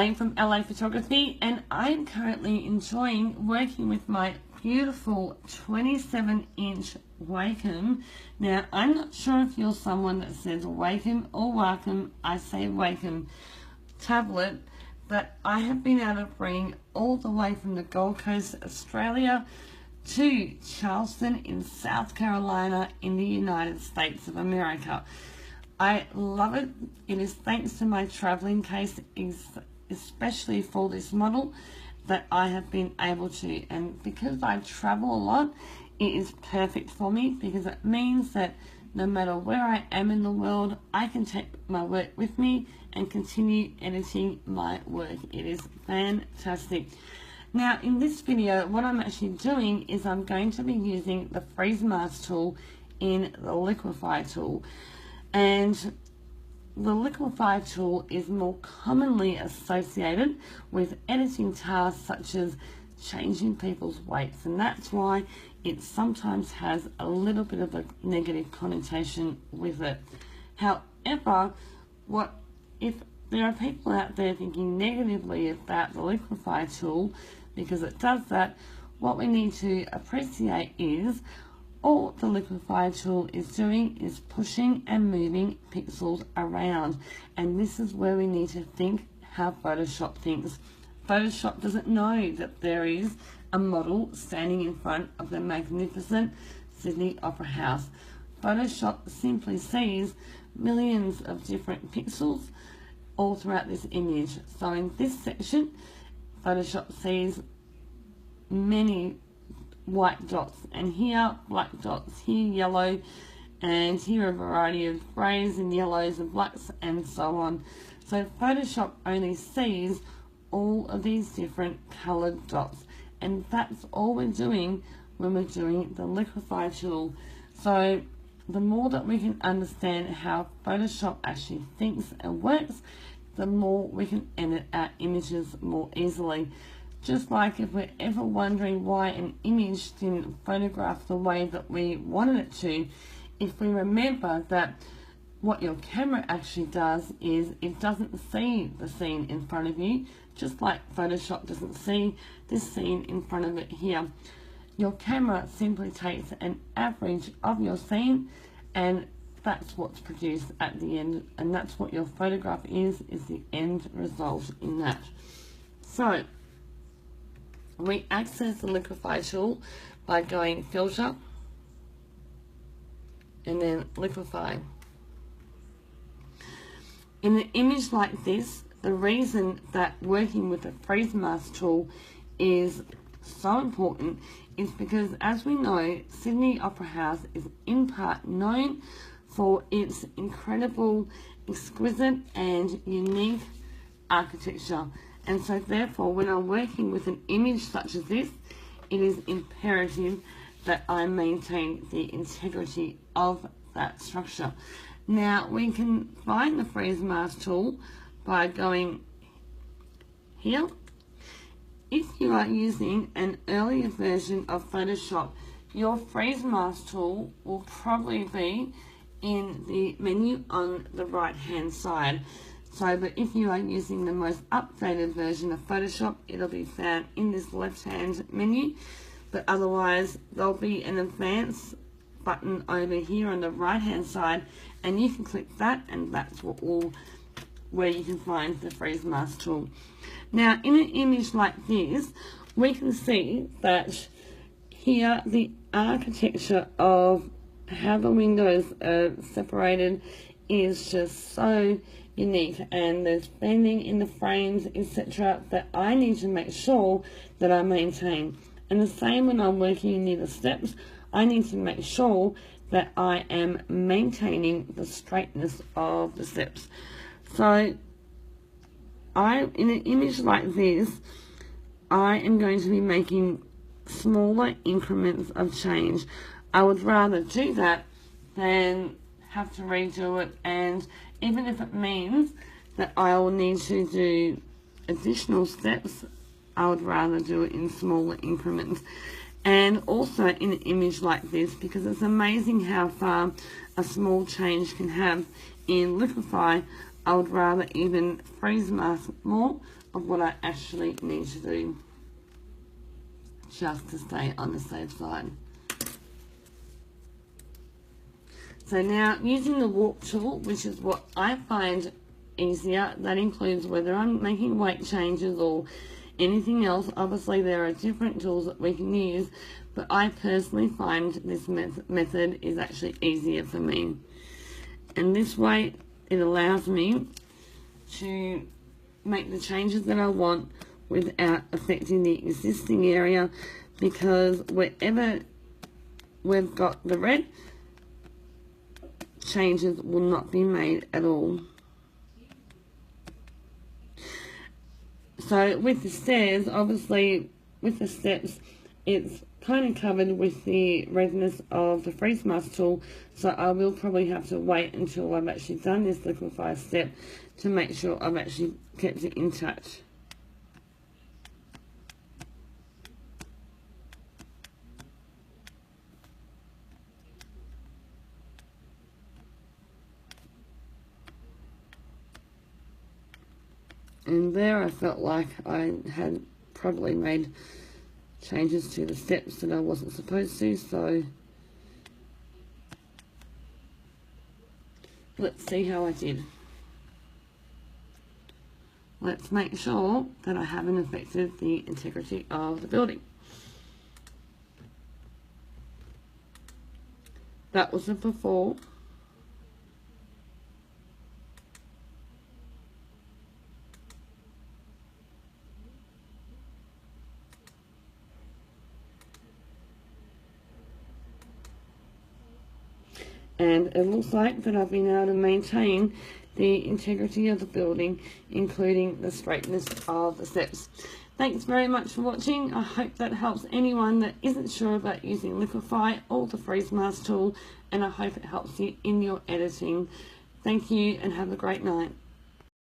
I'm from LA Photography, and I'm currently enjoying working with my beautiful 27-inch Wacom. Now, I'm not sure if you're someone that says Wacom or Wacom. I say Wacom tablet, but I have been able to bring all the way from the Gold Coast, Australia, to Charleston in South Carolina in the United States of America. I love it. It is thanks to my traveling case, especially for this model, that I have been able to, and because I travel a lot, it is perfect for me, because it means that no matter where I am in the world, I can take my work with me and continue editing my work. It is fantastic. Now, in this video, what I'm actually doing is I'm going to be using the freeze mask tool in the Liquify tool. And the Liquify tool is more commonly associated with editing tasks such as changing people's weights, and that's why it sometimes has a little bit of a negative connotation with it. However, what if there are people out there thinking negatively about the Liquify tool because it does that, what we need to appreciate is all the Liquify tool is doing is pushing and moving pixels around, and this is where we need to think how Photoshop thinks. Photoshop doesn't know that there is a model standing in front of the magnificent Sydney Opera House. Photoshop simply sees millions of different pixels all throughout this image. So in this section, Photoshop sees many white dots, and here black dots, here yellow, and here a variety of greys and yellows and blacks and so on. So Photoshop only sees all of these different colored dots, and that's all we're doing when we're doing the Liquify tool. So the more that we can understand how Photoshop actually thinks and works, the more we can edit our images more easily. Just like if we're ever wondering why an image didn't photograph the way that we wanted it to, if we remember that what your camera actually does is it doesn't see the scene in front of you, just like Photoshop doesn't see this scene in front of it here. Your camera simply takes an average of your scene, and that's what's produced at the end, and that's what your photograph is the end result in that. So we access the Liquify tool by going Filter and then Liquify. In an image like this, the reason that working with the freeze mask tool is so important is because, as we know, Sydney Opera House is in part known for its incredible, exquisite and unique architecture. And so therefore, when I'm working with an image such as this, it is imperative that I maintain the integrity of that structure. Now, we can find the freeze mask tool by going here. If you are using an earlier version of Photoshop, your freeze mask tool will probably be in the menu on the right hand side. So, but if you are using the most updated version of Photoshop, it'll be found in this left-hand menu. But otherwise, there'll be an advanced button over here on the right-hand side, and you can click that, and that's where you can find the freeze mask tool. Now, in an image like this, we can see that here the architecture of how the windows are separated is just so unique, and there's bending in the frames, etc., that I need to make sure that I maintain. And the same when I'm working near the steps, I need to make sure that I am maintaining the straightness of the steps. So in an image like this, I am going to be making smaller increments of change. I would rather do that than have to redo it, and even if it means that I will need to do additional steps, I would rather do it in smaller increments. And also in an image like this, because it's amazing how far a small change can have in Liquify, I would rather even freeze mask more of what I actually need to do, just to stay on the safe side. So now, using the warp tool, which is what I find easier, that includes whether I'm making weight changes or anything else. Obviously there are different tools that we can use, but I personally find this method is actually easier for me. And this way it allows me to make the changes that I want without affecting the existing area, because wherever we've got the red, changes will not be made at all. So with the stairs, obviously with the steps, it's kind of covered with the redness of the freeze mask tool, so I will probably have to wait until I've actually done this liquify step to make sure I've actually kept it in touch. And there I felt like I had probably made changes to the steps that I wasn't supposed to, so let's see how I did. Let's make sure that I haven't affected the integrity of the building. That was the before. And it looks like that I've been able to maintain the integrity of the building, including the straightness of the steps. Thanks very much for watching. I hope that helps anyone that isn't sure about using Liquify or the freeze mask tool, and I hope it helps you in your editing. Thank you and have a great night.